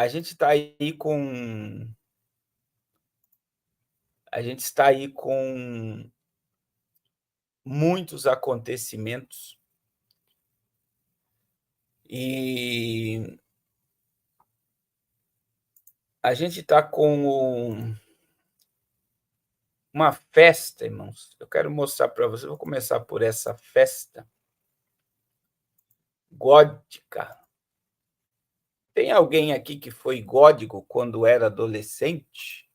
a gente está aí com a gente está aí com muitos acontecimentos e a gente está com uma festa, irmãos. Eu quero mostrar para vocês, vou começar por essa festa gótica. Tem alguém aqui que foi gótico quando era adolescente?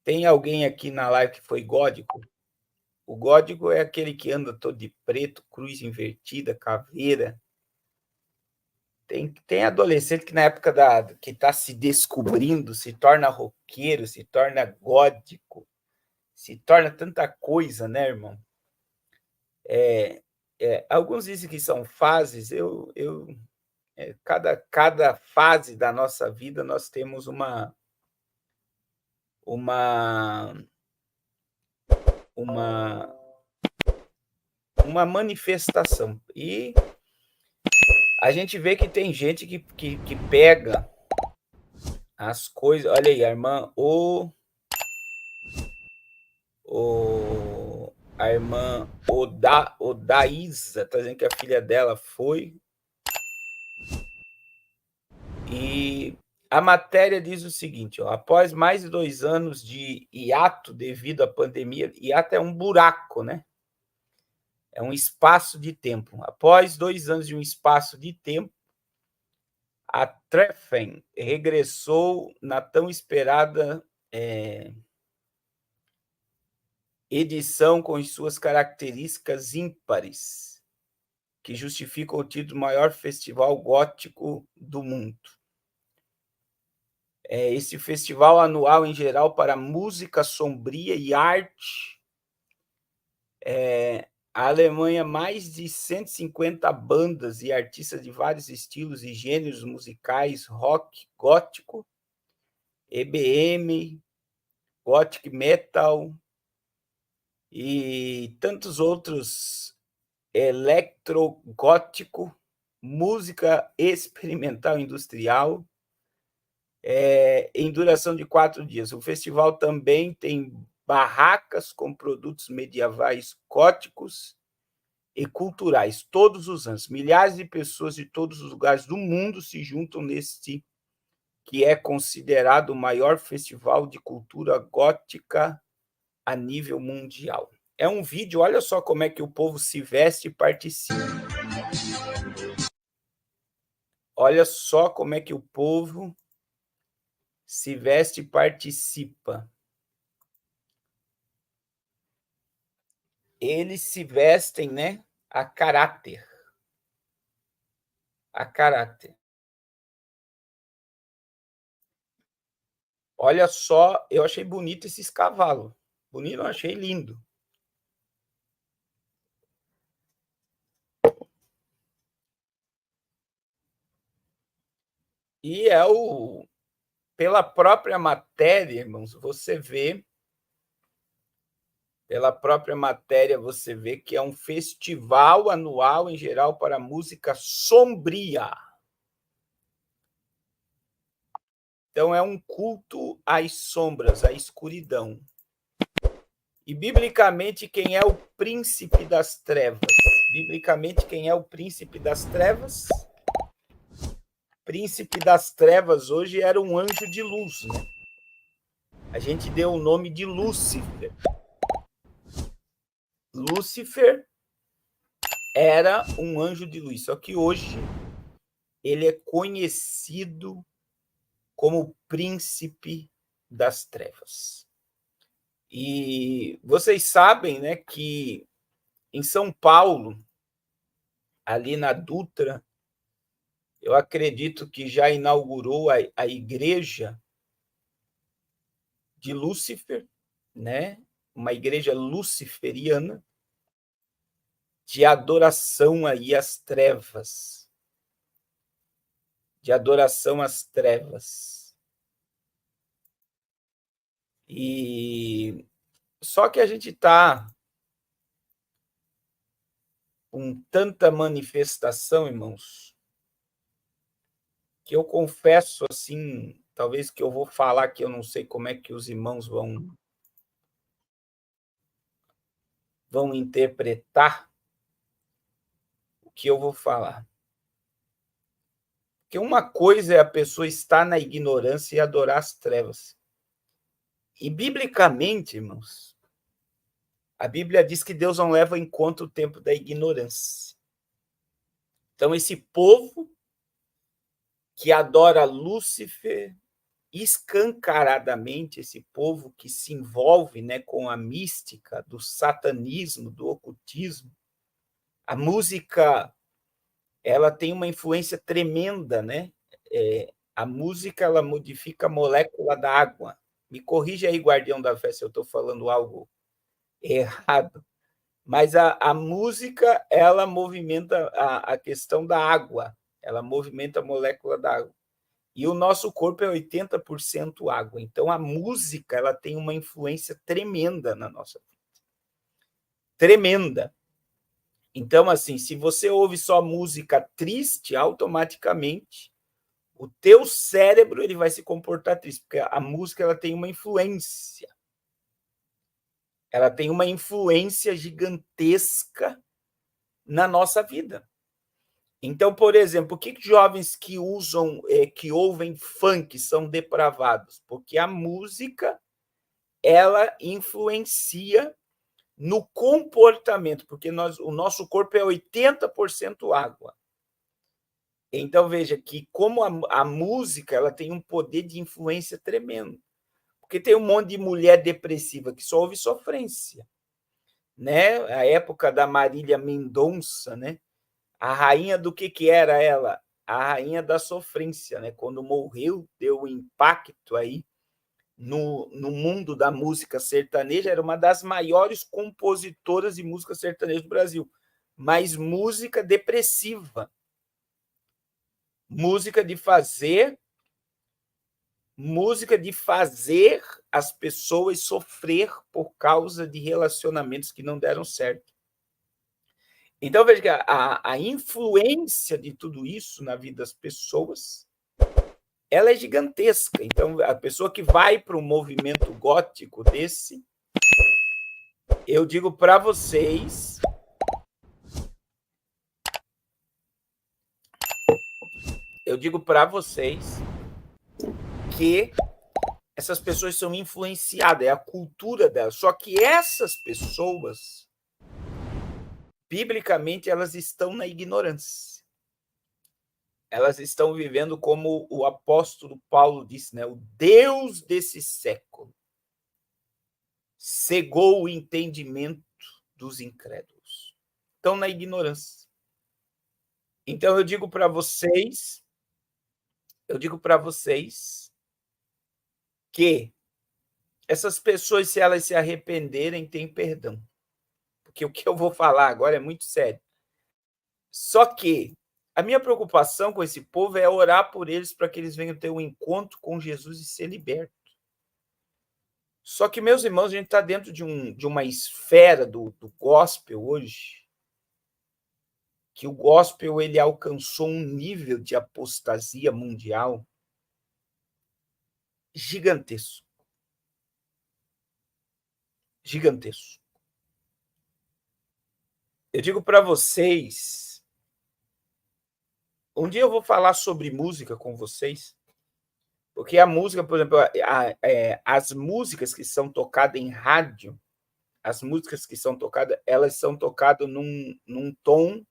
Tem alguém aqui na live que foi gótico? O gótico é aquele que anda todo de preto, cruz invertida, caveira. Tem adolescente que na época que está se descobrindo, se torna roqueiro, se torna gótico, se torna tanta coisa, né, irmão? Alguns dizem que são fases. Cada fase da nossa vida nós temos uma, uma, uma manifestação. E a gente vê que tem gente que pega as coisas. Olha aí, a irmã a irmã Odaísa está dizendo que a filha dela foi. E a matéria diz o seguinte: após mais de 2 anos de hiato devido à pandemia, hiato é um buraco, né? É um espaço de tempo. Após 2 anos de um espaço de tempo, a Treffen regressou na tão esperada edição com suas características ímpares, que justificam o título maior festival gótico do mundo. Esse festival anual, em geral, para música sombria e arte. A Alemanha, mais de 150 bandas e artistas de vários estilos e gêneros musicais, rock, gótico, EBM, gothic metal e tantos outros, electrogótico, música experimental industrial, em duração de 4 dias. O festival também tem barracas com produtos medievais góticos e culturais todos os anos. Milhares de pessoas de todos os lugares do mundo se juntam neste, que é considerado o maior festival de cultura gótica a nível mundial. É um vídeo, olha só como é que o povo se veste e participa. Olha só como é que o povo se veste e participa. Eles se vestem, né, a caráter. A caráter. Olha só, eu achei bonito esses cavalos. Bonito, eu achei lindo. E pela própria matéria, irmãos, você vê que é um festival anual, em geral, para música sombria. Então, é um culto às sombras, à escuridão. E, biblicamente, quem é o príncipe das trevas? Biblicamente, quem é o príncipe das trevas? Príncipe das trevas hoje era um anjo de luz, né? A gente deu o nome de Lúcifer. Lúcifer era um anjo de luz, só que hoje ele é conhecido como príncipe das trevas. E vocês sabem, né, que em São Paulo, ali na Dutra, eu acredito que já inaugurou a igreja de Lúcifer, né? Uma igreja luciferiana de adoração aí às trevas. De adoração às trevas. E só que a gente está com tanta manifestação, irmãos, que eu confesso, assim, talvez que eu vou falar que eu não sei como é que os irmãos vão interpretar o que eu vou falar. Porque uma coisa é a pessoa estar na ignorância e adorar as trevas. E, biblicamente, irmãos, a Bíblia diz que Deus não leva em conta o tempo da ignorância. Então, esse povo que adora Lúcifer, escancaradamente, esse povo que se envolve, né, com a mística do satanismo, do ocultismo, a música ela tem uma influência tremenda, né? A música ela modifica a molécula da água. Me corrija aí, guardião da fé, se eu estou falando algo errado. Mas a música ela movimenta a questão da água, ela movimenta a molécula da água. E o nosso corpo é 80% água. Então, a música ela tem uma influência tremenda na nossa vida. Tremenda. Então, assim, se você ouve só música triste, automaticamente o teu cérebro ele vai se comportar triste, porque a música ela tem uma influência. Ela tem uma influência gigantesca na nossa vida. Então, por exemplo, por que jovens que usam, que ouvem funk são depravados? Porque a música ela influencia no comportamento, porque o nosso corpo é 80% água. Então, veja que como a música ela tem um poder de influência tremendo. Porque tem um monte de mulher depressiva que só ouve sofrência. Né? A época da Marília Mendonça, né? A rainha do que era ela? A rainha da sofrência. Né? Quando morreu, deu um impacto aí no mundo da música sertaneja, era uma das maiores compositoras de música sertaneja do Brasil. Mas música depressiva. Música de fazer as pessoas sofrer por causa de relacionamentos que não deram certo. Então, veja que a influência de tudo isso na vida das pessoas ela é gigantesca. Então, a pessoa que vai para um movimento gótico desse, eu digo para vocês que essas pessoas são influenciadas, é a cultura delas. Só que essas pessoas, biblicamente, elas estão na ignorância. Elas estão vivendo como o apóstolo Paulo disse, né? O Deus desse século cegou o entendimento dos incrédulos. Estão na ignorância. Então eu digo para vocês que essas pessoas, se elas se arrependerem, têm perdão. Porque o que eu vou falar agora é muito sério. Só que a minha preocupação com esse povo é orar por eles para que eles venham ter um encontro com Jesus e ser libertos. Só que, meus irmãos, a gente está dentro de uma esfera do gospel hoje, que o gospel ele alcançou um nível de apostasia mundial gigantesco. Gigantesco. Eu digo para vocês, um dia eu vou falar sobre música com vocês, porque a música, por exemplo, as músicas que são tocadas em rádio, elas são tocadas num tom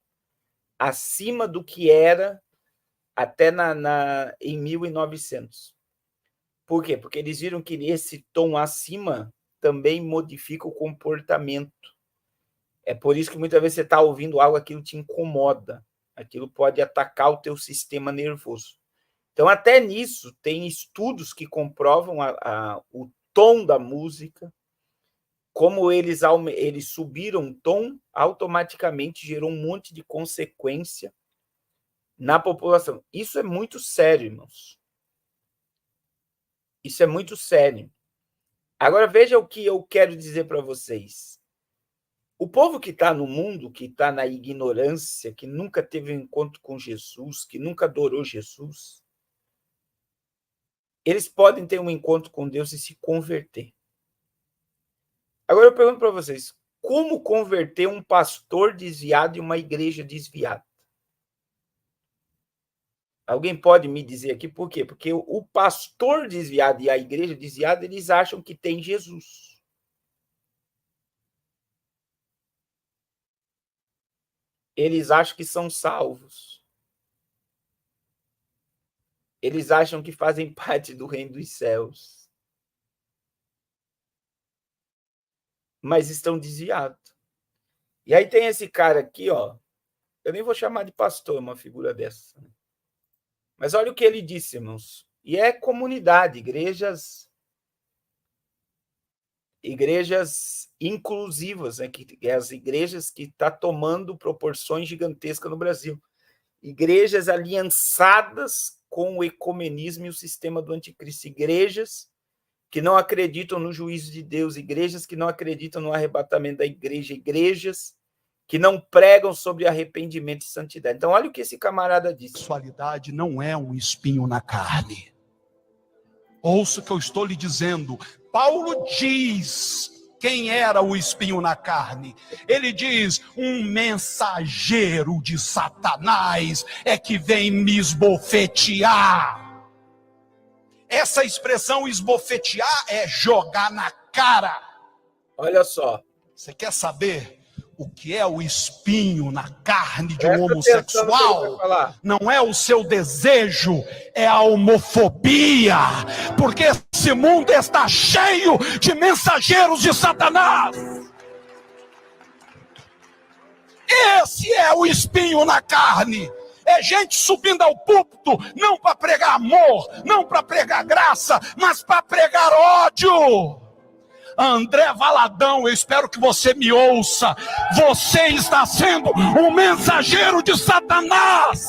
acima do que era até em 1900. Por quê? Porque eles viram que esse tom acima também modifica o comportamento. É por isso que muitas vezes você está ouvindo algo, aquilo te incomoda. Aquilo pode atacar o teu sistema nervoso. Então, até nisso, tem estudos que comprovam o tom da música, como eles subiram o tom, automaticamente gerou um monte de consequência na população. Isso é muito sério, irmãos. Isso é muito sério. Agora, veja o que eu quero dizer para vocês. O povo que está no mundo, que está na ignorância, que nunca teve um encontro com Jesus, que nunca adorou Jesus, eles podem ter um encontro com Deus e se converter. Agora eu pergunto para vocês, como converter um pastor desviado e uma igreja desviada? Alguém pode me dizer aqui por quê? Porque o pastor desviado e a igreja desviada, eles acham que tem Jesus. Eles acham que são salvos. Eles acham que fazem parte do reino dos céus. Mas estão desviados. E aí tem esse cara aqui, ó. Eu nem vou chamar de pastor, uma figura dessa. Mas olha o que ele disse, irmãos. E é comunidade, igrejas inclusivas, né? Que é as igrejas que estão tomando proporções gigantescas no Brasil. Igrejas aliançadas com o ecumenismo e o sistema do anticristo. Igrejas que não acreditam no juízo de Deus, igrejas que não acreditam no arrebatamento da igreja, igrejas que não pregam sobre arrependimento e santidade. Então, olha o que esse camarada disse. Sexualidade não é um espinho na carne. Ouça o que eu estou lhe dizendo. Paulo diz quem era o espinho na carne. Ele diz, um mensageiro de Satanás é que vem me esbofetear. Essa expressão esbofetear é jogar na cara. Olha só. Você quer saber o que é o espinho na carne de um homossexual? Não é o seu desejo, é a homofobia. Porque esse mundo está cheio de mensageiros de Satanás. Esse é o espinho na carne. É gente subindo ao púlpito, não para pregar amor, não para pregar graça, mas para pregar ódio. André Valadão, eu espero que você me ouça. Você está sendo um mensageiro de Satanás.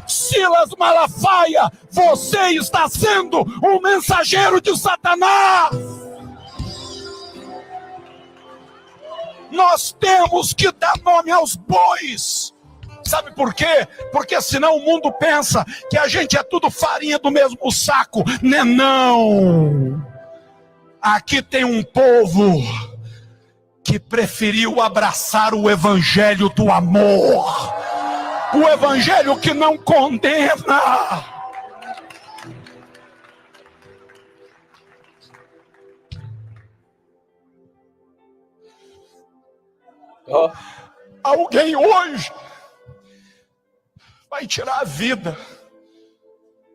Silas Malafaia, você está sendo um mensageiro de Satanás. Nós temos que dar nome aos bois. Sabe por quê? Porque senão o mundo pensa que a gente é tudo farinha do mesmo saco. Não. Aqui tem um povo que preferiu abraçar o evangelho do amor. O evangelho que não condena. Alguém hoje vai tirar a vida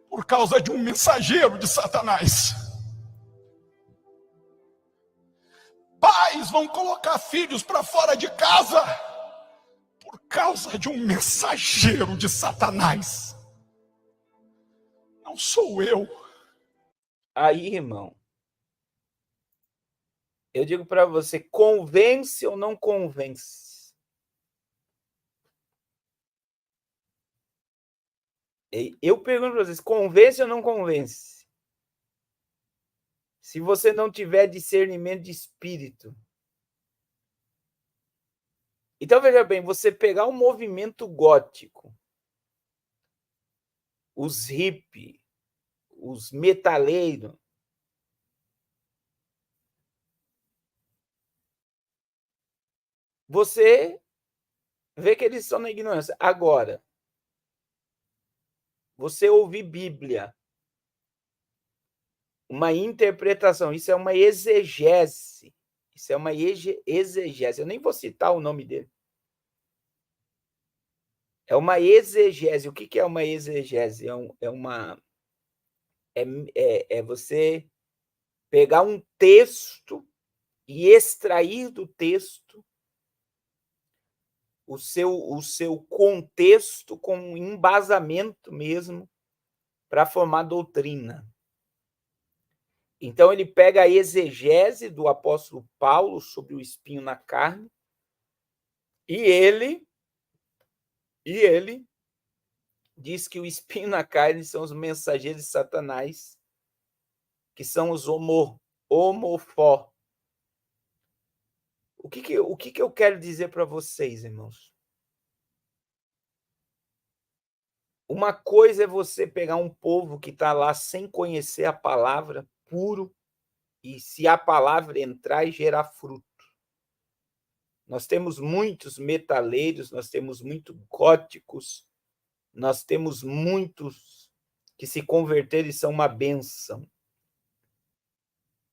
por causa de um mensageiro de Satanás. Pais vão colocar filhos para fora de casa por causa de um mensageiro de Satanás. Não sou eu. Aí, irmão, eu digo para você, convence ou não convence? Eu pergunto para vocês, convence ou não convence? Se você não tiver discernimento de espírito. Então, veja bem, você pegar um movimento gótico, os hippies, os metaleiros, você vê que eles estão na ignorância. Agora, você ouvir Bíblia, uma interpretação, isso é uma exegese. Isso é uma exegese. Eu nem vou citar o nome dele. É uma exegese. O que é uma exegese? É você pegar um texto e extrair do texto o seu contexto com um embasamento mesmo para formar doutrina. Então, ele pega a exegese do apóstolo Paulo sobre o espinho na carne e ele diz que o espinho na carne são os mensageiros de Satanás, que são os homofó. O que eu quero dizer para vocês, irmãos? Uma coisa é você pegar um povo que está lá sem conhecer a palavra, puro, e se a palavra entrar e gerar fruto. Nós temos muitos metaleiros, nós temos muitos góticos, nós temos muitos que se converteram e são uma bênção.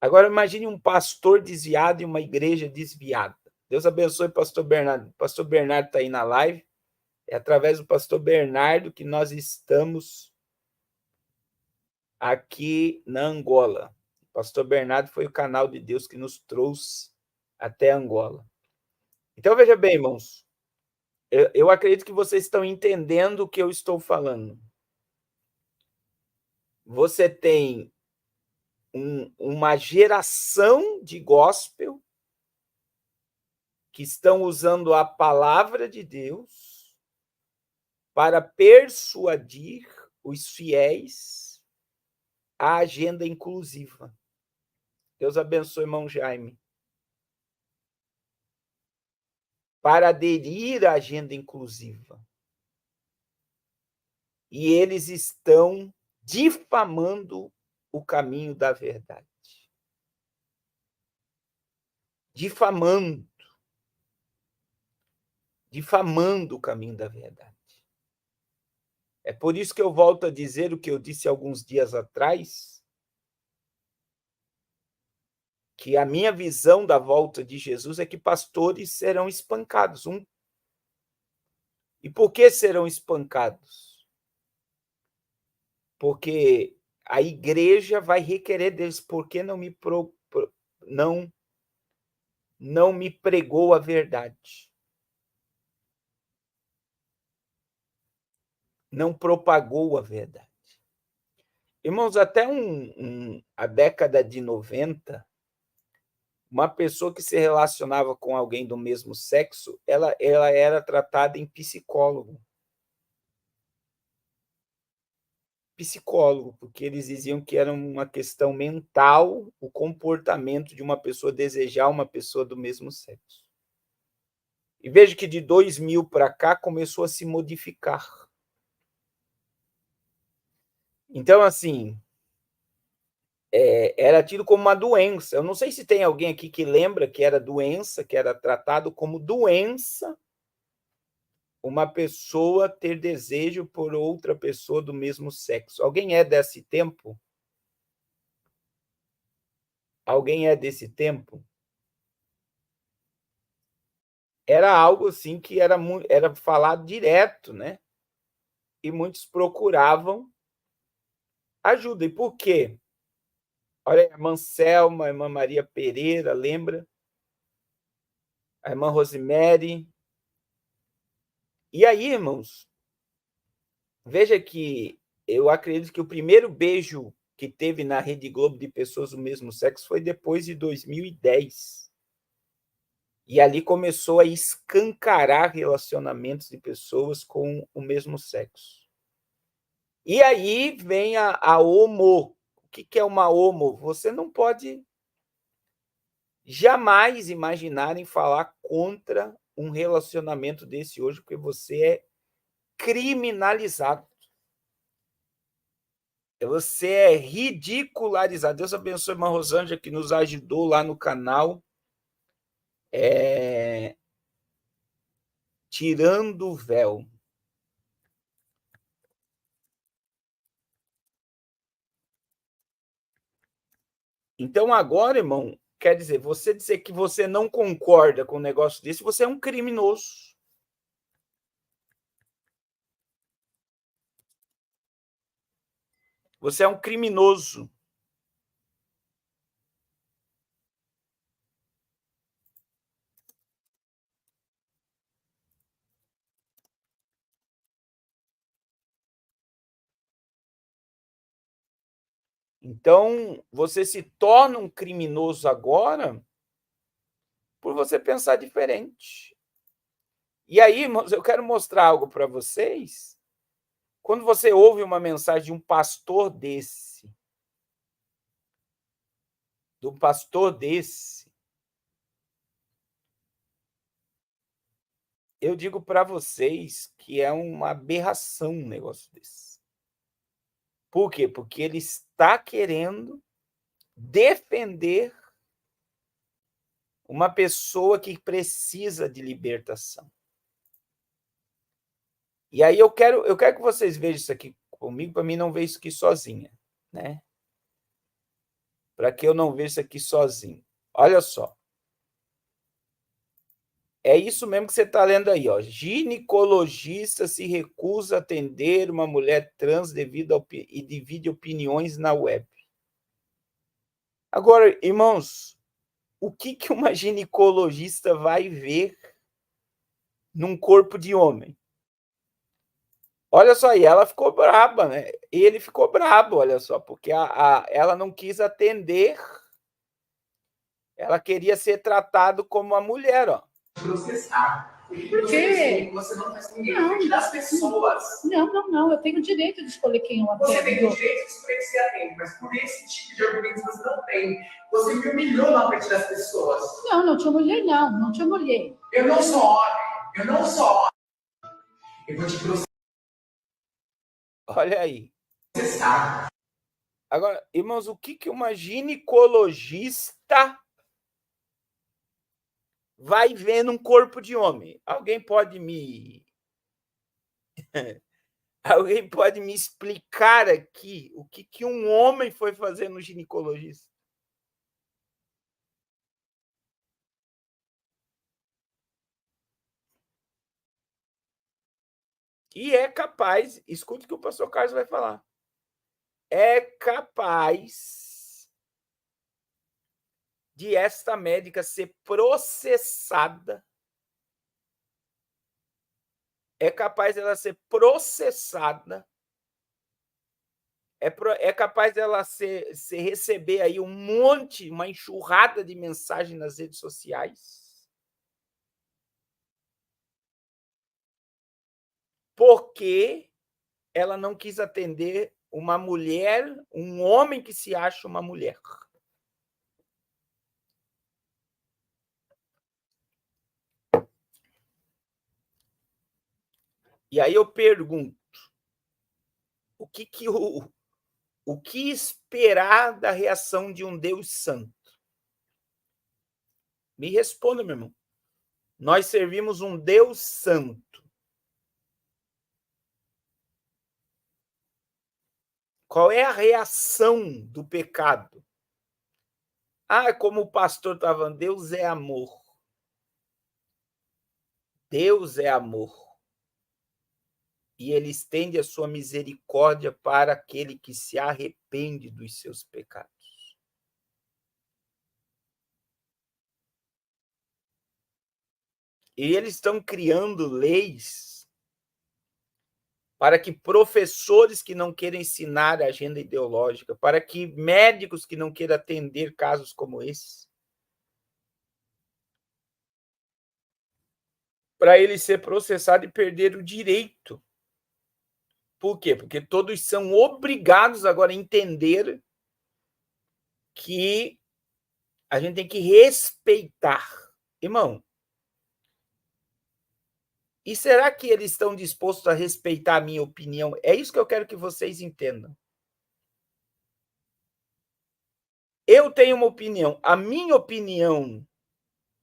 Agora, imagine um pastor desviado e uma igreja desviada. Deus abençoe o pastor Bernardo. O pastor Bernardo está aí na live. É através do pastor Bernardo que nós estamos aqui na Angola. O pastor Bernardo foi o canal de Deus que nos trouxe até Angola. Então, veja bem, irmãos, eu acredito que vocês estão entendendo o que eu estou falando. Você tem uma geração de gospel que estão usando a palavra de Deus para persuadir os fiéis à agenda inclusiva. Deus abençoe, irmão Jaime. Para aderir à agenda inclusiva. E eles estão difamando o caminho da verdade. Difamando o caminho da verdade. É por isso que eu volto a dizer o que eu disse alguns dias atrás, que a minha visão da volta de Jesus é que pastores serão espancados. E por que serão espancados? Porque a igreja vai requerer deles, por que não me pregou a verdade? Não propagou a verdade. Irmãos, até a década de 90, uma pessoa que se relacionava com alguém do mesmo sexo, ela era tratada em psicólogo. Psicólogo, porque eles diziam que era uma questão mental o comportamento de uma pessoa desejar uma pessoa do mesmo sexo. E veja que de 2000 para cá começou a se modificar. Então, assim, era tido como uma doença. Eu não sei se tem alguém aqui que lembra que era doença, que era tratado como doença uma pessoa ter desejo por outra pessoa do mesmo sexo. Alguém é desse tempo? Alguém é desse tempo? Era algo assim que era falado direto, né? E muitos procuravam ajuda. E por quê? Olha, a irmã Selma, a irmã Maria Pereira, lembra? A irmã Rosemary. E aí, irmãos, veja que eu acredito que o primeiro beijo que teve na Rede Globo de pessoas do mesmo sexo foi depois de 2010. E ali começou a escancarar relacionamentos de pessoas com o mesmo sexo. E aí vem a homo. O que é uma homo? Você não pode jamais imaginar em falar contra um relacionamento desse hoje, porque você é criminalizado. Você é ridicularizado. Deus abençoe a irmã Rosângela, que nos ajudou lá no canal. Tirando o véu. Então, agora, irmão, quer dizer, você dizer que você não concorda com um negócio desse, você é um criminoso. Você é um criminoso. Então, você se torna um criminoso agora por você pensar diferente. E aí, irmãos, eu quero mostrar algo para vocês. Quando você ouve uma mensagem de um pastor desse, eu digo para vocês que é uma aberração um negócio desse. Por quê? Porque ele está querendo defender uma pessoa que precisa de libertação. E aí eu quero que vocês vejam isso aqui comigo, para mim não ver isso aqui sozinha, né? Para que eu não veja isso aqui sozinho. Olha só. É isso mesmo que você está lendo aí, ó. Ginecologista se recusa a atender uma mulher trans e divide opiniões na web. Agora, irmãos, o que uma ginecologista vai ver num corpo de homem? Olha só, e ela ficou braba, né? Ele ficou brabo, olha só, porque ela não quis atender, ela queria ser tratado como uma mulher, ó. Processar. Por quê? Você não faz com direito das pessoas. Não. Eu tenho o direito de escolher quem eu atendo. Você tem o direito de escolher quem você atende, mas por esse tipo de argumento você não tem. Você me humilhou na frente das pessoas. Não te humilhei, não te humilhei. Eu não sou homem. Eu vou te processar. Olha aí. Agora, irmãos, o que uma ginecologista vai ver num corpo de homem? Alguém pode me explicar aqui o que um homem foi fazer no ginecologista? E é capaz, escute o que o pastor Carlos vai falar, é capaz de esta médica ser processada, é capaz dela ser processada, é capaz dela receber aí uma enxurrada de mensagem nas redes sociais, porque ela não quis atender uma mulher, um homem que se acha uma mulher. E aí eu pergunto, o que esperar da reação de um Deus santo? Me responda, meu irmão. Nós servimos um Deus santo. Qual é a reação do pecado? Como o pastor estava falando, Deus é amor. Deus é amor. E ele estende a sua misericórdia para aquele que se arrepende dos seus pecados. E eles estão criando leis para que professores que não queiram ensinar a agenda ideológica, para que médicos que não queiram atender casos como esse, para ele ser processado e perder o direito. Por quê? Porque todos são obrigados agora a entender que a gente tem que respeitar. Irmão, e será que eles estão dispostos a respeitar a minha opinião? É isso que eu quero que vocês entendam. Eu tenho uma opinião. A minha opinião,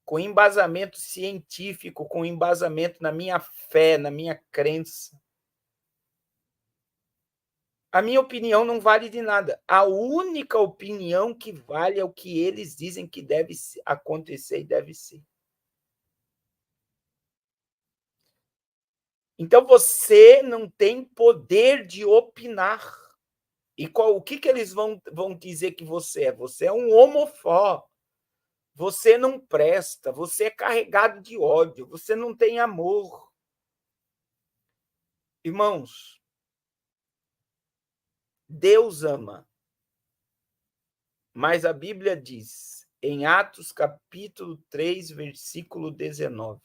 com embasamento científico, com embasamento na minha fé, na minha crença, a minha opinião não vale de nada. A única opinião que vale é o que eles dizem que deve acontecer e deve ser. Então, você não tem poder de opinar. E o que eles vão dizer que você é? Você é um homofó. Você não presta. Você é carregado de ódio. Você não tem amor. Irmãos, Deus ama. Mas a Bíblia diz, em Atos capítulo 3, versículo 19,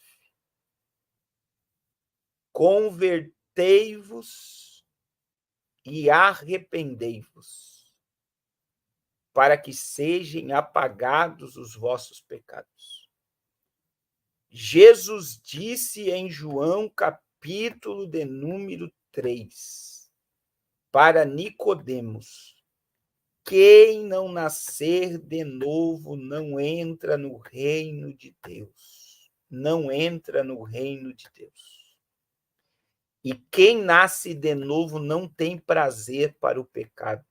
convertei-vos e arrependei-vos, para que sejam apagados os vossos pecados. Jesus disse em João, capítulo de número 3, para Nicodemos: quem não nascer de novo não entra no reino de Deus. Não entra no reino de Deus. E quem nasce de novo não tem prazer para o pecado.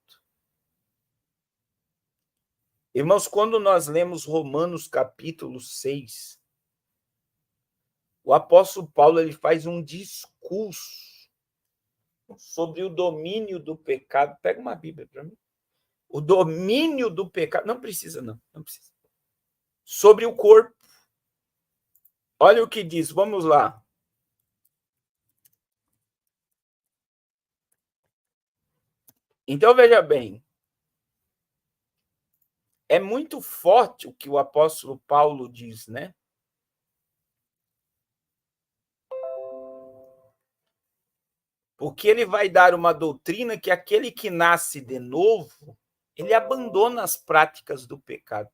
Irmãos, quando nós lemos Romanos capítulo 6, o apóstolo Paulo ele faz um discurso sobre o domínio do pecado. Pega uma Bíblia para mim. O domínio do pecado. Não precisa, não precisa. Sobre o corpo. Olha o que diz, vamos lá. Então, veja bem. É muito forte o que o apóstolo Paulo diz, né? Porque ele vai dar uma doutrina que aquele que nasce de novo, ele abandona as práticas do pecado.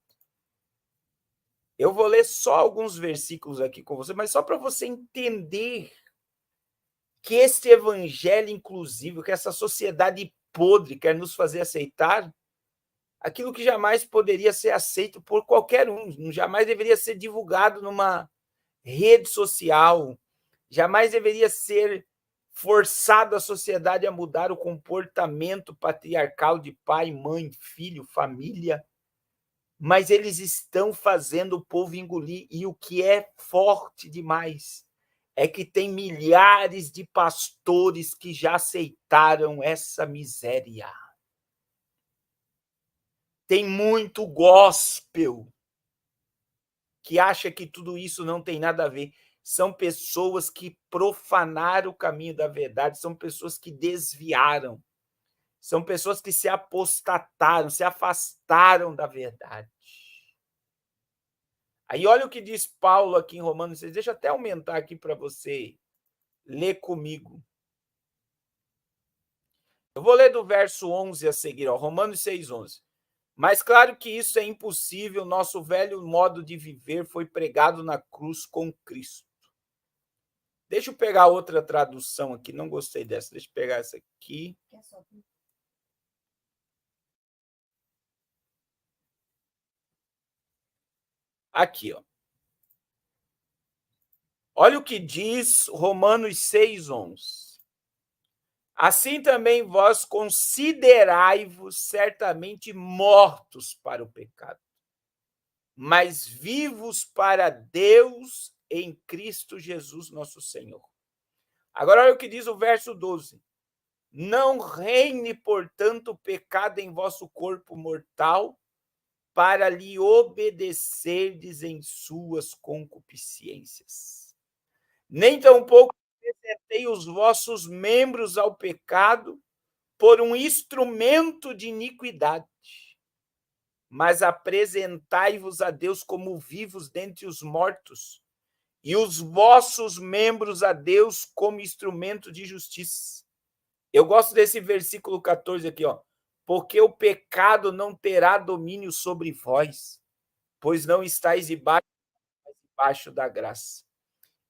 Eu vou ler só alguns versículos aqui com você, mas só para você entender que este evangelho inclusivo, que essa sociedade podre quer nos fazer aceitar, aquilo que jamais poderia ser aceito por qualquer um, jamais deveria ser divulgado numa rede social, jamais deveria ser forçado a sociedade a mudar o comportamento patriarcal de pai, mãe, filho, família, mas eles estão fazendo o povo engolir, e o que é forte demais é que tem milhares de pastores que já aceitaram essa miséria. Tem muito gospel que acha que tudo isso não tem nada a ver. São pessoas que profanaram o caminho da verdade, são pessoas que desviaram, são pessoas que se apostataram, se afastaram da verdade. Aí olha o que diz Paulo aqui em Romanos 6, deixa eu até aumentar aqui para você ler comigo. Eu vou ler do verso 11 a seguir, ó, Romanos 6, 11. Mas claro que isso é impossível, nosso velho modo de viver foi pregado na cruz com Cristo. Deixa eu pegar outra tradução aqui, não gostei dessa, deixa eu pegar essa aqui. Aqui, ó. Olha o que diz Romanos 6, 11. Assim também vós considerai-vos certamente mortos para o pecado, mas vivos para Deus em Cristo Jesus nosso Senhor. Agora olha o que diz o verso 12. Não reine, portanto, o pecado em vosso corpo mortal, para lhe obedecerdes em suas concupiscências. Nem tampouco apresentei os vossos membros ao pecado por um instrumento de iniquidade, mas apresentai-vos a Deus como vivos dentre os mortos, e os vossos membros a Deus como instrumento de justiça. Eu gosto desse versículo 14 aqui, ó. Porque o pecado não terá domínio sobre vós, pois não estáis debaixo da graça.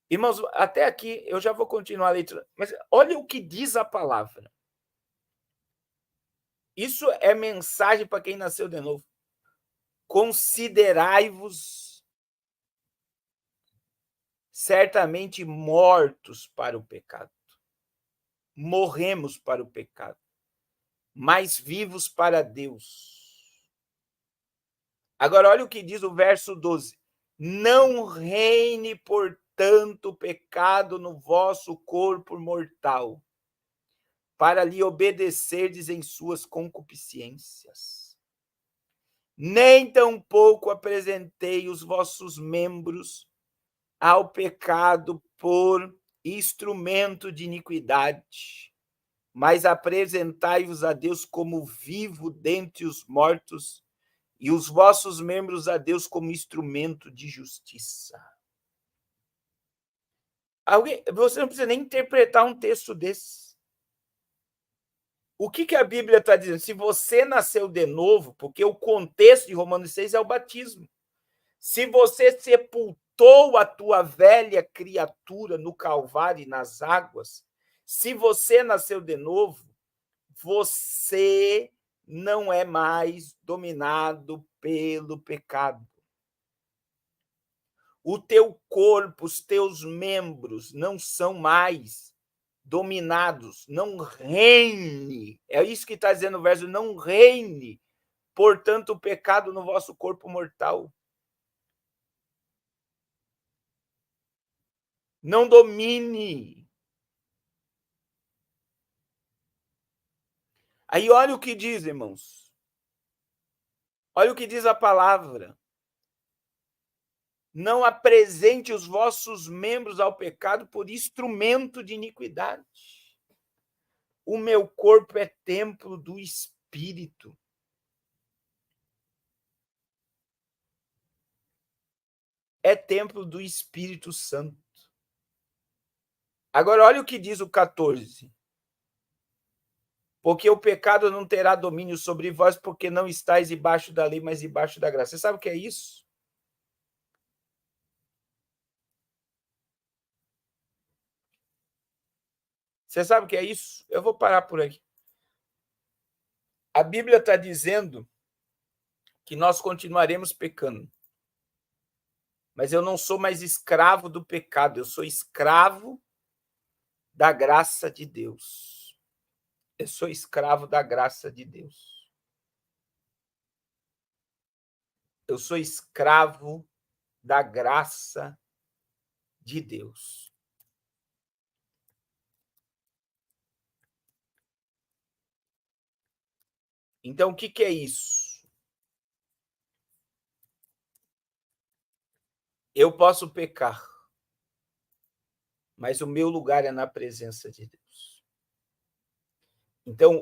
Irmãos, até aqui eu já vou continuar a leitura, mas olha o que diz a palavra. Isso é mensagem para quem nasceu de novo. Considerai-vos certamente mortos para o pecado. Morremos para o pecado, mas vivos para Deus. Agora, olha o que diz o verso 12. Não reine, portanto, o pecado no vosso corpo mortal, para lhe obedecerdes em suas concupiscências. Nem tampouco apresentei os vossos membros ao pecado por instrumento de iniquidade, mas apresentai-vos a Deus como vivo dentre os mortos, e os vossos membros a Deus como instrumento de justiça. Você não precisa nem interpretar um texto desse. O que a Bíblia está dizendo? Se você nasceu de novo, porque o contexto de Romanos 6 é o batismo. Se você sepultou matou a tua velha criatura no Calvário e nas águas, se você nasceu de novo, você não é mais dominado pelo pecado. O teu corpo, os teus membros não são mais dominados, não reine. É isso que está dizendo o verso, não reine, portanto, o pecado no vosso corpo mortal. Não domine. Aí olha o que diz, irmãos. Olha o que diz a palavra. Não apresente os vossos membros ao pecado por instrumento de iniquidade. O meu corpo é templo do Espírito. É templo do Espírito Santo. Agora, olha o que diz o 14. Porque o pecado não terá domínio sobre vós, porque não estáis debaixo da lei, mas debaixo da graça. Você sabe o que é isso? Você sabe o que é isso? Eu vou parar por aqui. A Bíblia está dizendo que nós continuaremos pecando. Mas eu não sou mais escravo do pecado, eu sou escravo da graça de Deus. Eu sou escravo da graça de Deus. Eu sou escravo da graça de Deus. Então, o que é isso? Eu posso pecar, mas o meu lugar é na presença de Deus. Então,